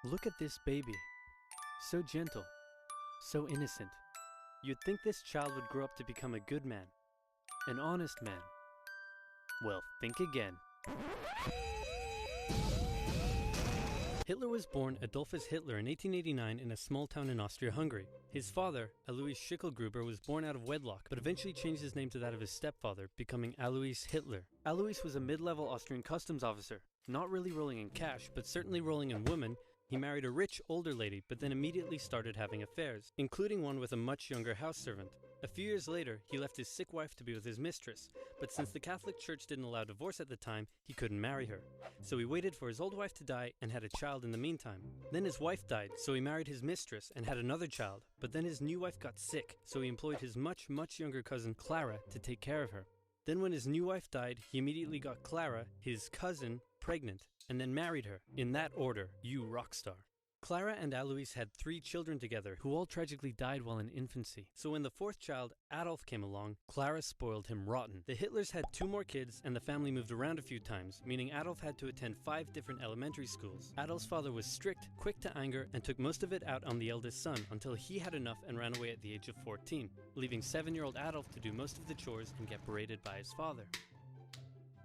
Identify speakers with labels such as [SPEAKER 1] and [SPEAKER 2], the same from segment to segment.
[SPEAKER 1] Look at this baby. So gentle, so innocent. You'd think this child would grow up to become a good man, an honest man. Well, think again. Hitler was born Adolphus Hitler in 1889 in a small town in Austria-Hungary. His father, Alois Schicklgruber, was born out of wedlock, but eventually changed his name to that of his stepfather, becoming Alois Hitler. Alois was a mid-level Austrian customs officer, not really rolling in cash, but certainly rolling in women. He married a rich, older lady, but then immediately started having affairs, including one with a much younger house servant. A few years later, he left his sick wife to be with his mistress, but since the Catholic Church didn't allow divorce at the time, he couldn't marry her. So he waited for his old wife to die and had a child in the meantime. Then his wife died, so he married his mistress and had another child, but then his new wife got sick, so he employed his much younger cousin Clara to take care of her. Then when his new wife died, he immediately got Clara, his cousin, pregnant, and then married her. In that order, you rock star. Clara and Alois had 3 children together, who all tragically died while in infancy. So when the 4th child, Adolf, came along, Clara spoiled him rotten. The Hitlers had 2 more kids, and the family moved around a few times, meaning Adolf had to attend 5 different elementary schools. Adolf's father was strict, quick to anger, and took most of it out on the eldest son until he had enough and ran away at the age of 14, leaving 7-year-old Adolf to do most of the chores and get berated by his father.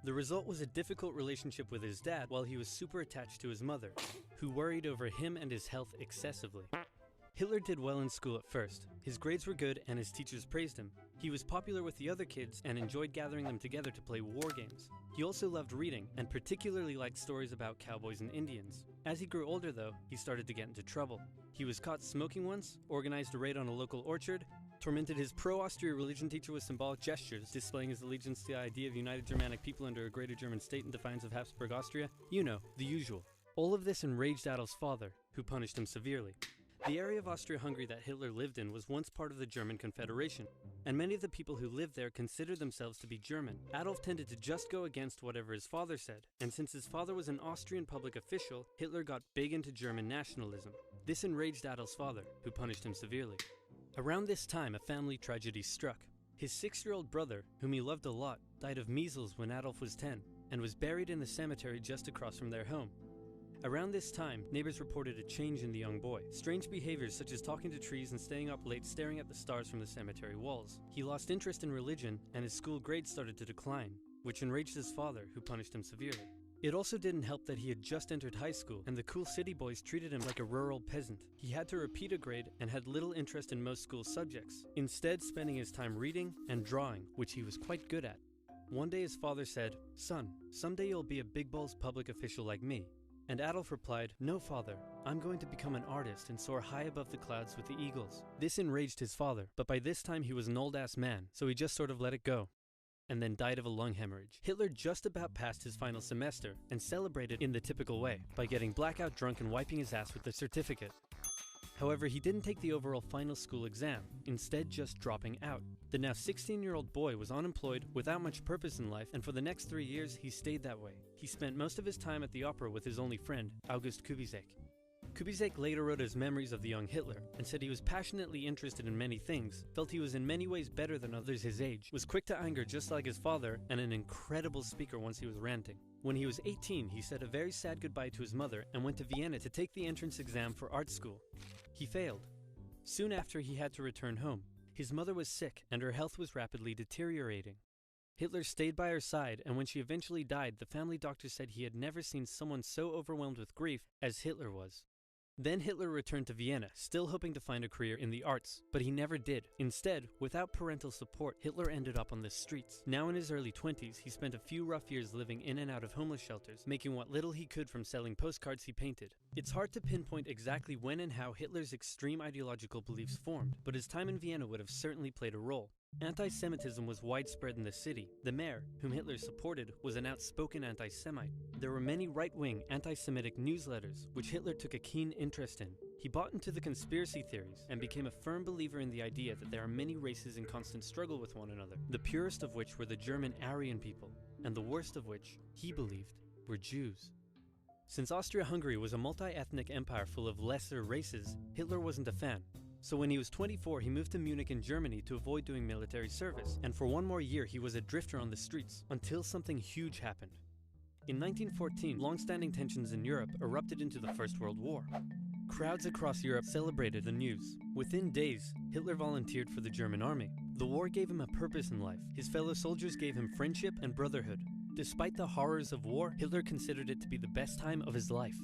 [SPEAKER 1] The result was a difficult relationship with his dad while he was super attached to his mother, who worried over him and his health excessively. Hitler did well in school at first. His grades were good and his teachers praised him. He was popular with the other kids and enjoyed gathering them together to play war games. He also loved reading and particularly liked stories about cowboys and Indians. As he grew older though, he started to get into trouble. He was caught smoking once, organized a raid on a local orchard, tormented his pro-Austria religion teacher with symbolic gestures, displaying his allegiance to the idea of united Germanic people under a greater German state in defiance of Habsburg Austria. You know, the usual. All of this enraged Adolf's father, who punished him severely. The area of Austria-Hungary that Hitler lived in was once part of the German Confederation, and many of the people who lived there considered themselves to be German. Adolf tended to just go against whatever his father said, and since his father was an Austrian public official, Hitler got big into German nationalism. This enraged Adolf's father, who punished him severely. Around this time, a family tragedy struck. His 6-year-old brother, whom he loved a lot, died of measles when Adolf was 10, and was buried in the cemetery just across from their home. Around this time, neighbors reported a change in the young boy. Strange behaviors such as talking to trees and staying up late staring at the stars from the cemetery walls. He lost interest in religion, and his school grades started to decline, which enraged his father, who punished him severely. It also didn't help that he had just entered high school, and the cool city boys treated him like a rural peasant. He had to repeat a grade and had little interest in most school subjects, instead spending his time reading and drawing, which he was quite good at. One day his father said, "Son, someday you'll be a big balls public official like me." And Adolf replied, "No, father, I'm going to become an artist and soar high above the clouds with the eagles." This enraged his father, but by this time he was an old-ass man, so he just sort of let it go, and then died of a lung hemorrhage. Hitler just about passed his final semester, and celebrated in the typical way, by getting blackout drunk and wiping his ass with the certificate. However, he didn't take the overall final school exam, instead just dropping out. The now 16-year-old boy was unemployed, without much purpose in life, and for the next 3 years he stayed that way. He spent most of his time at the opera with his only friend, August Kubizek. Kubizek later wrote his memories of the young Hitler, and said he was passionately interested in many things, felt he was in many ways better than others his age, was quick to anger just like his father, and an incredible speaker once he was ranting. When he was 18, he said a very sad goodbye to his mother and went to Vienna to take the entrance exam for art school. He failed. Soon after, he had to return home. His mother was sick, and her health was rapidly deteriorating. Hitler stayed by her side, and when she eventually died, the family doctor said he had never seen someone so overwhelmed with grief as Hitler was. Then Hitler returned to Vienna, still hoping to find a career in the arts, but he never did. Instead, without parental support, Hitler ended up on the streets. Now in his early 20s, he spent a few rough years living in and out of homeless shelters, making what little he could from selling postcards he painted. It's hard to pinpoint exactly when and how Hitler's extreme ideological beliefs formed, but his time in Vienna would have certainly played a role. Anti-Semitism was widespread in the city. The mayor, whom Hitler supported, was an outspoken anti-Semite. There were many right-wing anti-Semitic newsletters, which Hitler took a keen interest in. He bought into the conspiracy theories, and became a firm believer in the idea that there are many races in constant struggle with one another, the purest of which were the German Aryan people, and the worst of which, he believed, were Jews. Since Austria-Hungary was a multi-ethnic empire full of lesser races, Hitler wasn't a fan. So when he was 24, he moved to Munich in Germany to avoid doing military service, and for one more year he was a drifter on the streets, until something huge happened. In 1914, long-standing tensions in Europe erupted into the First World War. Crowds across Europe celebrated the news. Within days, Hitler volunteered for the German army. The war gave him a purpose in life. His fellow soldiers gave him friendship and brotherhood. Despite the horrors of war, Hitler considered it to be the best time of his life.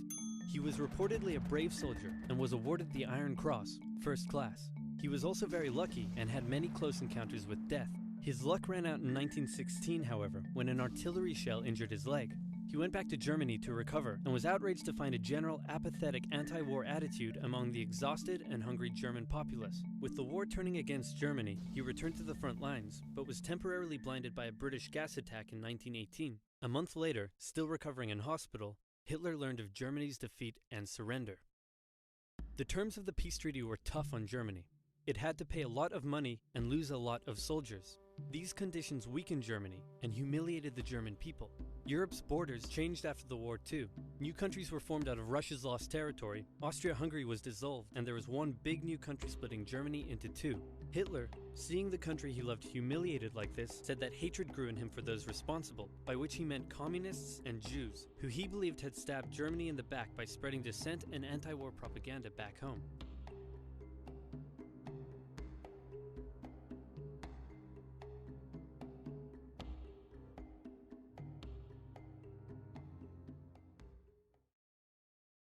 [SPEAKER 1] He was reportedly a brave soldier and was awarded the Iron Cross, first class. He was also very lucky and had many close encounters with death. His luck ran out in 1916, however, when an artillery shell injured his leg. He went back to Germany to recover and was outraged to find a general apathetic anti-war attitude among the exhausted and hungry German populace. With the war turning against Germany, he returned to the front lines, but was temporarily blinded by a British gas attack in 1918. A month later, still recovering in hospital, Hitler learned of Germany's defeat and surrender. The terms of the peace treaty were tough on Germany. It had to pay a lot of money and lose a lot of soldiers. These conditions weakened Germany and humiliated the German people. Europe's borders changed after the war too. New countries were formed out of Russia's lost territory, Austria-Hungary was dissolved, and there was one big new country splitting Germany into two. Hitler, seeing the country he loved humiliated like this, said that hatred grew in him for those responsible, by which he meant communists and Jews, who he believed had stabbed Germany in the back by spreading dissent and anti-war propaganda back home.